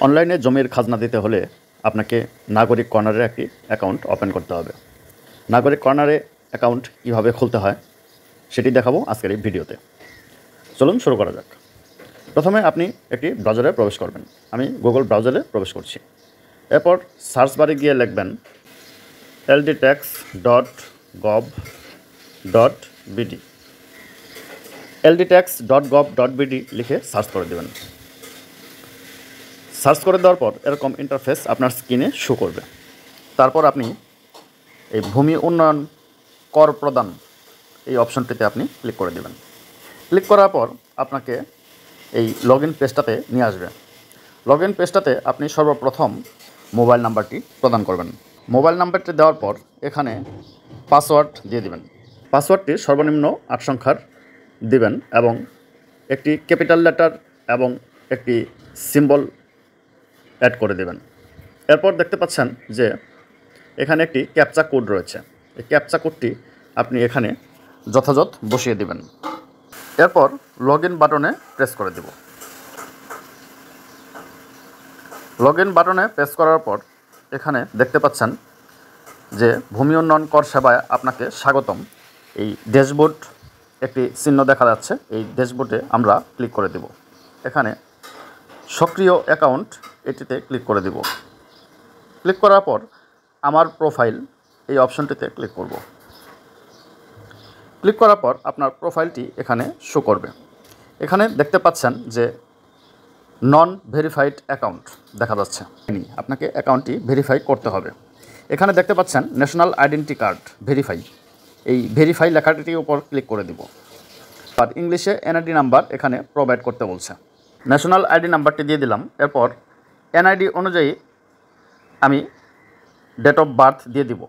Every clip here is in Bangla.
অনলাইনে জমির খাজনা দিতে হলে আপনাকে নাগরিক কর্নারে একটি অ্যাকাউন্ট ওপেন করতে হবে। নাগরিক কর্নারে অ্যাকাউন্ট কীভাবে খুলতে হয় সেটি দেখাবো আজকের এই ভিডিওতে। চলুন শুরু করা যাক। প্রথমে আপনি একটি ব্রাউজারে প্রবেশ করবেন। আমি গুগল ব্রাউজারে প্রবেশ করছি। এরপর সার্চ বারে গিয়ে লিখবেন ldtax.gov.bd। ldtax.gov.bd লিখে সার্চ করে দেবেন। সার্চ করে দেওয়ার পর এরকম ইন্টারফেস আপনার স্ক্রিনে শো করবে। তারপর আপনি এই ভূমি উন্নয়ন কর প্রদান এই অপশনটিতে আপনি ক্লিক করে দেবেন। ক্লিক করার পর আপনাকে এই লগ ইন পেজটাতে নিয়ে আসবে। লগ ইন পেজটাতে আপনি সর্বপ্রথম মোবাইল নাম্বারটি প্রদান করবেন। মোবাইল নাম্বারটি দেওয়ার পর এখানে পাসওয়ার্ড দিয়ে দিবেন। পাসওয়ার্ডটি সর্বনিম্ন 8 সংখ্যার দিবেন এবং একটি ক্যাপিটাল লেটার এবং একটি সিম্বল অ্যাড করে দেবেন। এরপর দেখতে পাচ্ছেন যে এখানে একটি ক্যাপচা কোড রয়েছে। এই ক্যাপচা কোডটি আপনি এখানে যথাযথ বসিয়ে দেবেন। এরপর লগ ইন বাটনে প্রেস করে দেব। লগ ইন বাটনে প্রেস করার পর এখানে দেখতে পাচ্ছেন যে ভূমি উন্নয়ন কর সেবায় আপনাকে স্বাগতম। এই ড্যাশবোর্ড একটি চিহ্ন দেখা যাচ্ছে। এই ড্যাশবোর্ডে আমরা ক্লিক করে দেব। এখানে সক্রিয় অ্যাকাউন্ট এটিতে ক্লিক করে দেব। ক্লিক করার পর আমার প্রোফাইল এই অপশনটিতে ক্লিক করব। ক্লিক করার পর আপনার প্রোফাইলটি এখানে শো করবে। এখানে দেখতে পাচ্ছেন যে নন ভেরিফাইড অ্যাকাউন্ট দেখা যাচ্ছে। আপনাকে অ্যাকাউন্টটি ভেরিফাই করতে হবে। এখানে দেখতে পাচ্ছেন ন্যাশনাল আইডেন্টি কার্ড ভেরিফাই। এই ভেরিফাই লেখাটির উপর ক্লিক করে দিব। আর ইংলিশে এনআইডি নাম্বার এখানে প্রোভাইড করতে বলছে। ন্যাশনাল আইডি নাম্বারটি দিয়ে দিলাম। এরপর এনআইডি অনুযায়ী আমি ডেট অফ বার্থ দিয়ে দিব।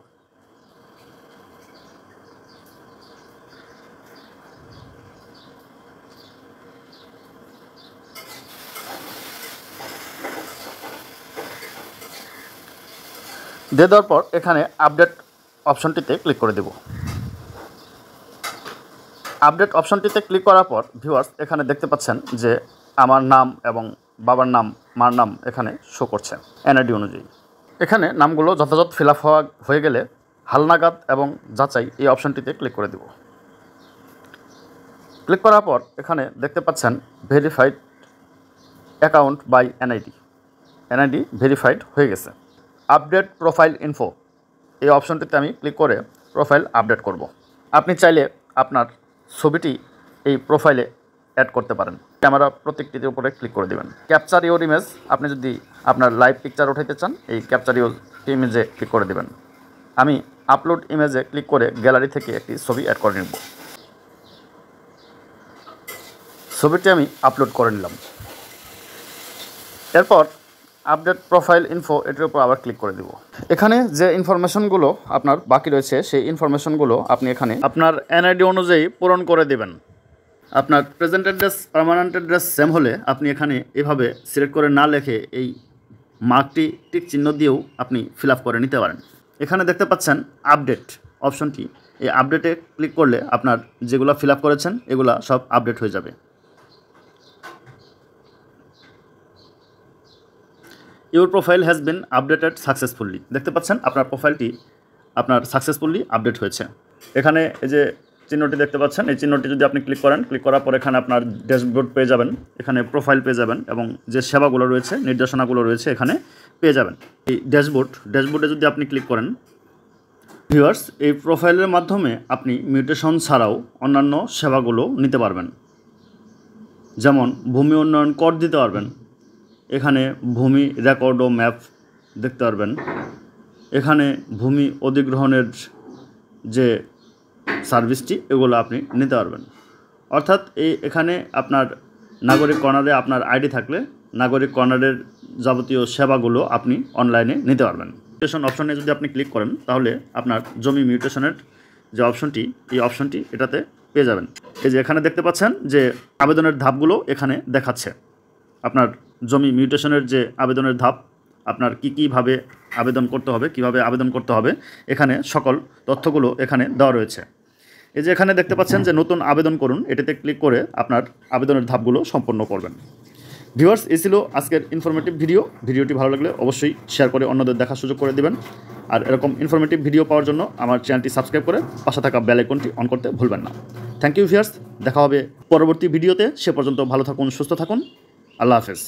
দিয়ে দেওয়ার পর এখানে আপডেট অপশনটিতে ক্লিক করে দেব। আপডেট অপশনটিতে ক্লিক করার পর ভিউয়ার্স এখানে দেখতে পাচ্ছেন যে আমার নাম এবং বাবার নাম মার নাম এখানে শো করছে এনআইডি অনুযায়ী। এখানে নামগুলো যথাযথ ফিল আপ হয়ে গেলে হালনাগাদ এবং যাচাই এই অপশনটিতে ক্লিক করে দেব। ক্লিক করার পর এখানে দেখতে পাচ্ছেন verified account by NID verified হয়ে গেছে। আপডেট প্রোফাইল ইনফো এই অপশনটিতে আমি ক্লিক করে প্রোফাইল আপডেট করব। আপনি চাইলে আপনার ছবিটি এই প্রোফাইলে অ্যাড করতে পারেন। ক্যামেরা প্রত্যেকটির উপরে ক্লিক করে দেবেন। ক্যাপচার ইউর ইমেজ, আপনি যদি আপনার লাইভ পিকচার উঠাইতে চান এই ক্যাপচার ইউর ইমেজে ক্লিক করে দেবেন। আমি আপলোড ইমেজে ক্লিক করে গ্যালারি থেকে একটি ছবি অ্যাড করে নেব। ছবিটি আমি আপলোড করে নিলাম। এরপর আপডেট প্রোফাইল ইনফো এটির উপর আবার ক্লিক করে দেব। এখানে যে ইনফরমেশনগুলো আপনার বাকি রয়েছে সেই ইনফরমেশনগুলো আপনি এখানে আপনার এনআইডি অনুযায়ী পূরণ করে দেবেন। আপনার present address permanent address same হলে আপনি এখানে এভাবে সিলেক্ট করে না লিখে এই মার্কটি টিক চিহ্ন দিয়েও আপনি ফিল আপ করে নিতে পারেন। এখানে দেখতে পাচ্ছেন আপডেট অপশনটি। এই আপডেটে ক্লিক করলে আপনার যেগুলো ফিল আপ করেছেন এগুলা সব আপডেট হয়ে যাবে। Your profile has been updated successfully. দেখতে পাচ্ছেন আপনার প্রোফাইলটি আপনার সাকসেসফুলি আপডেট হয়েছে। এখানে এই যে চিহ্নটি দেখতে পাচ্ছেন এই চিহ্নটি যদি আপনি ক্লিক করেন, ক্লিক করার পর এখানে আপনার ড্যাশবোর্ড পেয়ে যাবেন। এখানে প্রোফাইল পেয়ে যাবেন এবং যে সেবাগুলো রয়েছে নির্দেশনাগুলো রয়েছে এখানে পেয়ে যাবেন। এই ড্যাশবোর্ডে যদি আপনি ক্লিক করেন ভিউয়ার্স এই প্রোফাইলের মাধ্যমে আপনি মিউটেশন ছাড়াও অন্যান্য সেবাগুলো নিতে পারবেন। যেমন ভূমি উন্নয়ন কর দিতে পারবেন। এখানে ভূমি রেকর্ড ও ম্যাপ দেখতে পারবেন। এখানে ভূমি অধিগ্রহণের যে সার্ভিসটি এগুলো আপনি নিতে পারবেন। অর্থাৎ এখানে আপনার নাগরিক কর্নারে আপনার আইডি থাকলে নাগরিক কর্নারের যাবতীয় সেবাগুলো আপনি অনলাইনে নিতে পারবেন। মিউটেশন অপশনে যদি আপনি ক্লিক করেন তাহলে আপনার জমি মিউটেশনের যে অপশনটি এই অপশনটি এটাতে পেয়ে যাবেন। এই যে এখানে দেখতে পাচ্ছেন যে আবেদনের ধাপগুলো এখানে দেখাচ্ছে। আপনার জমি মিউটেশনের যে আবেদনের ধাপ, আপনার কীভাবে আবেদন করতে হবে, কিভাবে আবেদন করতে হবে, এখানে সকল তথ্যগুলো এখানে দেওয়া রয়েছে। এই যে এখানে দেখতে পাচ্ছেন যে নতুন আবেদন করুন, এটাতে ক্লিক করে আপনার আবেদনের ধাপগুলো সম্পন্ন করবেন। ভিউয়ার্স, এই ছিল আজকের ইনফরমেটিভ ভিডিও। ভিডিওটি ভালো লাগলে অবশ্যই শেয়ার করে অন্যদের দেখার সুযোগ করে দেবেন। আর এরকম ইনফরমেটিভ ভিডিও পাওয়ার জন্য আমার চ্যানেলটি সাবস্ক্রাইব করে পাশে থাকা বেল আইকনটি অন করতে ভুলবেন না। থ্যাংক ইউ ভিউয়ার্স, দেখা হবে পরবর্তী ভিডিওতে। সে পর্যন্ত ভালো থাকুন, সুস্থ থাকুন। আল্লাহ হাফেজ।